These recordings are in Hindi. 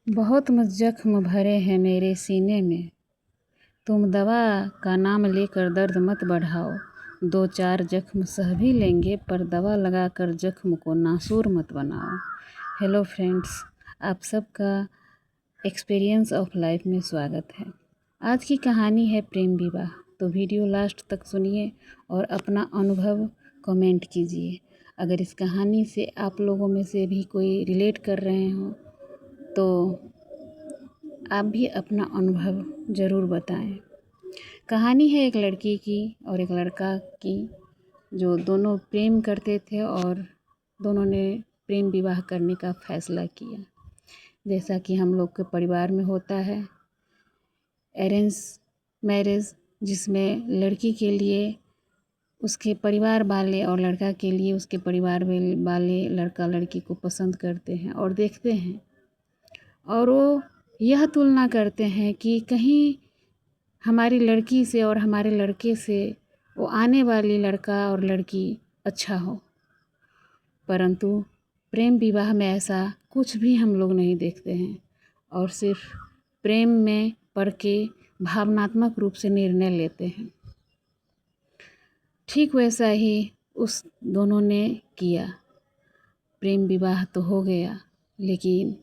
बहुत जख्म भरे हैं मेरे सीने में, तुम दवा का नाम लेकर दर्द मत बढ़ाओ। 2-4 जख्म सह भी लेंगे पर दवा लगाकर जख्म को नासूर मत बनाओ। हेलो फ्रेंड्स, आप सबका एक्सपीरियंस ऑफ लाइफ में स्वागत है। आज की कहानी है प्रेम विवाह। तो वीडियो लास्ट तक सुनिए और अपना अनुभव कमेंट कीजिए। अगर इस कहानी से आप लोगों में से भी कोई रिलेट कर रहे हो तो आप भी अपना अनुभव ज़रूर बताएं। कहानी है एक लड़की की और एक लड़का की, जो दोनों प्रेम करते थे और दोनों ने प्रेम विवाह करने का फ़ैसला किया। जैसा कि हम लोग के परिवार में होता है अरेंज मैरिज, जिसमें लड़की के लिए उसके परिवार वाले और लड़का के लिए उसके परिवार वाले लड़का लड़की को पसंद करते हैं और देखते हैं, और वो यह तुलना करते हैं कि कहीं हमारी लड़की से और हमारे लड़के से वो आने वाली लड़का और लड़की अच्छा हो। परंतु प्रेम विवाह में ऐसा कुछ भी हम लोग नहीं देखते हैं और सिर्फ प्रेम में पड़ के भावनात्मक रूप से निर्णय लेते हैं। ठीक वैसा ही उस दोनों ने किया। प्रेम विवाह तो हो गया, लेकिन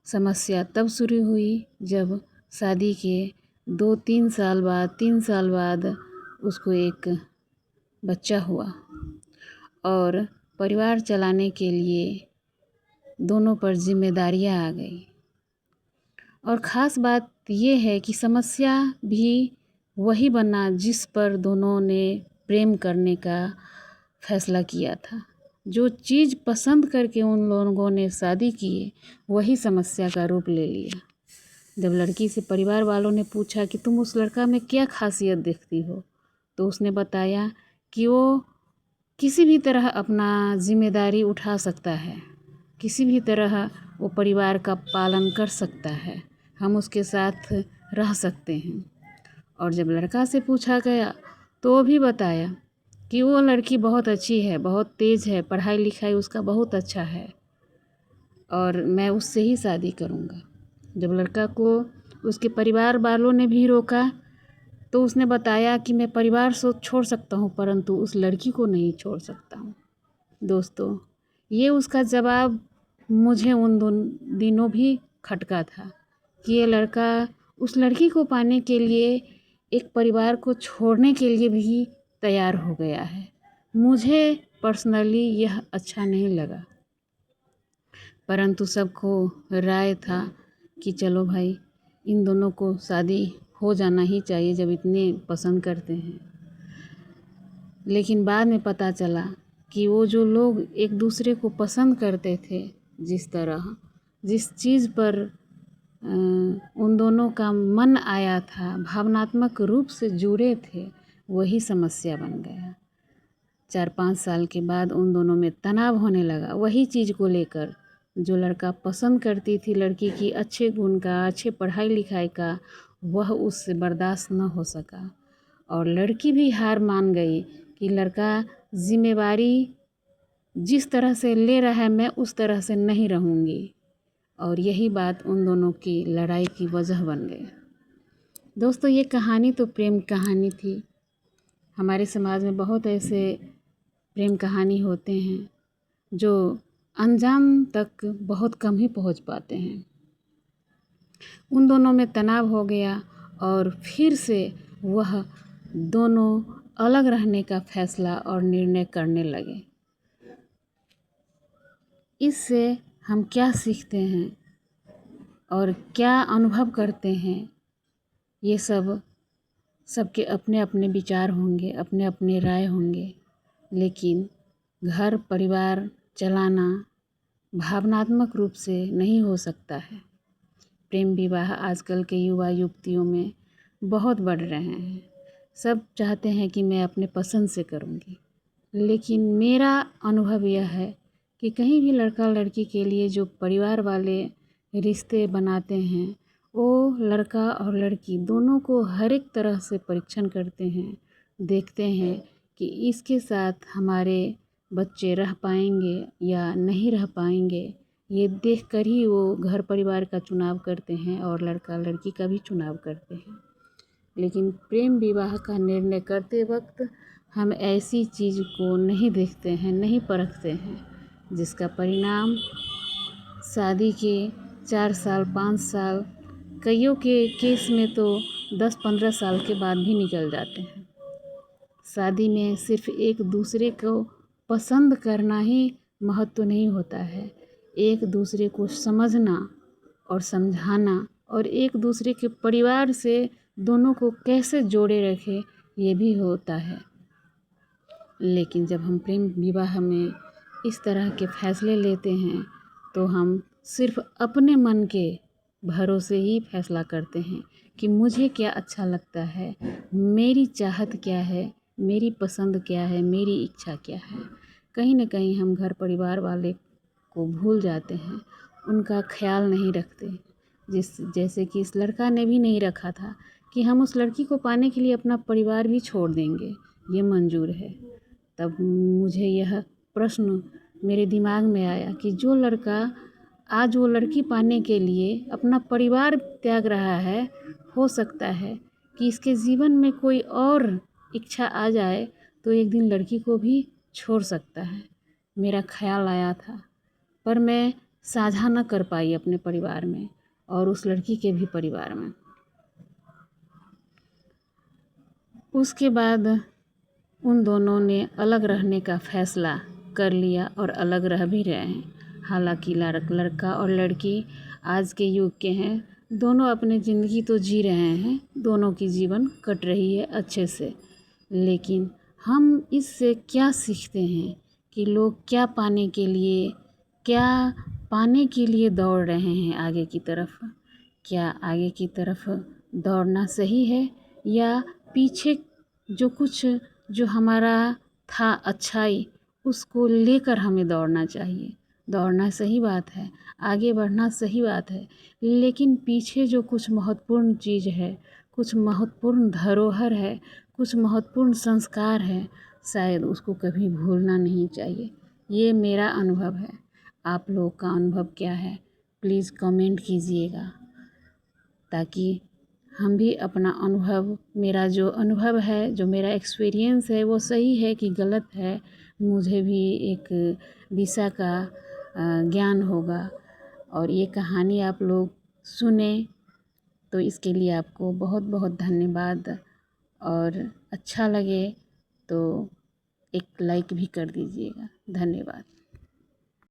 समस्या तब शुरू हुई जब शादी के 2-3 साल बाद 3 साल बाद उसको एक बच्चा हुआ और परिवार चलाने के लिए दोनों पर जिम्मेदारियां आ गई। और ख़ास बात ये है कि समस्या भी वही बना जिस पर दोनों ने प्रेम करने का फैसला किया था। जो चीज़ पसंद करके उन लोगों ने शादी की, वही समस्या का रूप ले लिया। जब लड़की से परिवार वालों ने पूछा कि तुम उस लड़का में क्या खासियत देखती हो, तो उसने बताया कि वो किसी भी तरह अपना जिम्मेदारी उठा सकता है, किसी भी तरह वो परिवार का पालन कर सकता है, हम उसके साथ रह सकते हैं। और जब लड़का से पूछा गया तो वो भी बताया कि वो लड़की बहुत अच्छी है, बहुत तेज़ है, पढ़ाई लिखाई उसका बहुत अच्छा है और मैं उससे ही शादी करूँगा। जब लड़का को उसके परिवार वालों ने भी रोका तो उसने बताया कि मैं परिवार से छोड़ सकता हूँ, परंतु उस लड़की को नहीं छोड़ सकता हूँ। दोस्तों, ये उसका जवाब मुझे उन दिनों भी खटका था कि ये लड़का उस लड़की को पाने के लिए एक परिवार को छोड़ने के लिए भी तैयार हो गया है। मुझे पर्सनली यह अच्छा नहीं लगा, परंतु सबको राय था कि चलो भाई, इन दोनों को शादी हो जाना ही चाहिए जब इतने पसंद करते हैं। लेकिन बाद में पता चला कि वो जो लोग एक दूसरे को पसंद करते थे, जिस चीज़ पर उन दोनों का मन आया था, भावनात्मक रूप से जुड़े थे, वही समस्या बन गया। 4-5 साल के बाद उन दोनों में तनाव होने लगा वही चीज़ को लेकर। जो लड़का पसंद करती थी लड़की की अच्छे गुण का, अच्छे पढ़ाई लिखाई का, वह उससे बर्दाश्त न हो सका और लड़की भी हार मान गई कि लड़का जिम्मेवारी जिस तरह से ले रहा है मैं उस तरह से नहीं रहूँगी, और यही बात उन दोनों की लड़ाई की वजह बन गई। दोस्तों, ये कहानी तो प्रेम कहानी थी। हमारे समाज में बहुत ऐसे प्रेम कहानी होते हैं जो अंजाम तक बहुत कम ही पहुंच पाते हैं। उन दोनों में तनाव हो गया और फिर से वह दोनों अलग रहने का फैसला और निर्णय करने लगे। इससे हम क्या सीखते हैं और क्या अनुभव करते हैं, ये सबके अपने अपने विचार होंगे, अपने अपने राय होंगे। लेकिन घर परिवार चलाना भावनात्मक रूप से नहीं हो सकता है। प्रेम विवाह आजकल के युवा युवतियों में बहुत बढ़ रहे हैं। सब चाहते हैं कि मैं अपने पसंद से करूँगी, लेकिन मेरा अनुभव यह है कि कहीं भी लड़का लड़की के लिए जो परिवार वाले रिश्ते बनाते हैं, वो लड़का और लड़की दोनों को हर एक तरह से परीक्षण करते हैं, देखते हैं कि इसके साथ हमारे बच्चे रह पाएंगे या नहीं रह पाएंगे, ये देखकर ही वो घर परिवार का चुनाव करते हैं और लड़का लड़की का भी चुनाव करते हैं। लेकिन प्रेम विवाह का निर्णय करते वक्त हम ऐसी चीज़ को नहीं देखते हैं, नहीं परखते हैं, जिसका परिणाम शादी के 4 साल 5 साल, कईयों के केस में तो 10-15 साल के बाद भी निकल जाते हैं। शादी में सिर्फ एक दूसरे को पसंद करना ही महत्व नहीं होता है, एक दूसरे को समझना और समझाना और एक दूसरे के परिवार से दोनों को कैसे जोड़े रखे ये भी होता है। लेकिन जब हम प्रेम विवाह में इस तरह के फैसले लेते हैं तो हम सिर्फ अपने मन के भरोसे ही फैसला करते हैं कि मुझे क्या अच्छा लगता है, मेरी चाहत क्या है, मेरी पसंद क्या है, मेरी इच्छा क्या है। कहीं ना कहीं हम घर परिवार वाले को भूल जाते हैं, उनका ख्याल नहीं रखते। जैसे कि इस लड़का ने भी नहीं रखा था कि हम उस लड़की को पाने के लिए अपना परिवार भी छोड़ देंगे, ये मंजूर है। तब मुझे यह प्रश्न मेरे दिमाग में आया कि जो लड़का आज वो लड़की पाने के लिए अपना परिवार त्याग रहा है, हो सकता है कि इसके जीवन में कोई और इच्छा आ जाए तो एक दिन लड़की को भी छोड़ सकता है। मेरा ख्याल आया था, पर मैं साझा न कर पाई अपने परिवार में और उस लड़की के भी परिवार में। उसके बाद उन दोनों ने अलग रहने का फैसला कर लिया और अलग रह भी रहे हैं। हालांकि लड़का और लड़की आज के युग के हैं, दोनों अपनी ज़िंदगी तो जी रहे हैं, दोनों की जीवन कट रही है अच्छे से। लेकिन हम इससे क्या सीखते हैं कि लोग क्या पाने के लिए दौड़ रहे हैं आगे की तरफ। क्या आगे की तरफ दौड़ना सही है या पीछे जो हमारा था अच्छाई, उसको लेकर हमें दौड़ना चाहिए। दौड़ना सही बात है, आगे बढ़ना सही बात है, लेकिन पीछे जो कुछ महत्वपूर्ण चीज़ है, कुछ महत्वपूर्ण धरोहर है, कुछ महत्वपूर्ण संस्कार है, शायद उसको कभी भूलना नहीं चाहिए। ये मेरा अनुभव है। आप लोग का अनुभव क्या है, प्लीज़ कमेंट कीजिएगा, ताकि हम भी अपना अनुभव, मेरा जो अनुभव है, जो मेरा एक्सपीरियंस है, वो सही है कि गलत है, मुझे भी एक दिशा का ज्ञान होगा। और ये कहानी आप लोग सुने तो इसके लिए आपको बहुत बहुत धन्यवाद। और अच्छा लगे तो एक लाइक भी कर दीजिएगा। धन्यवाद।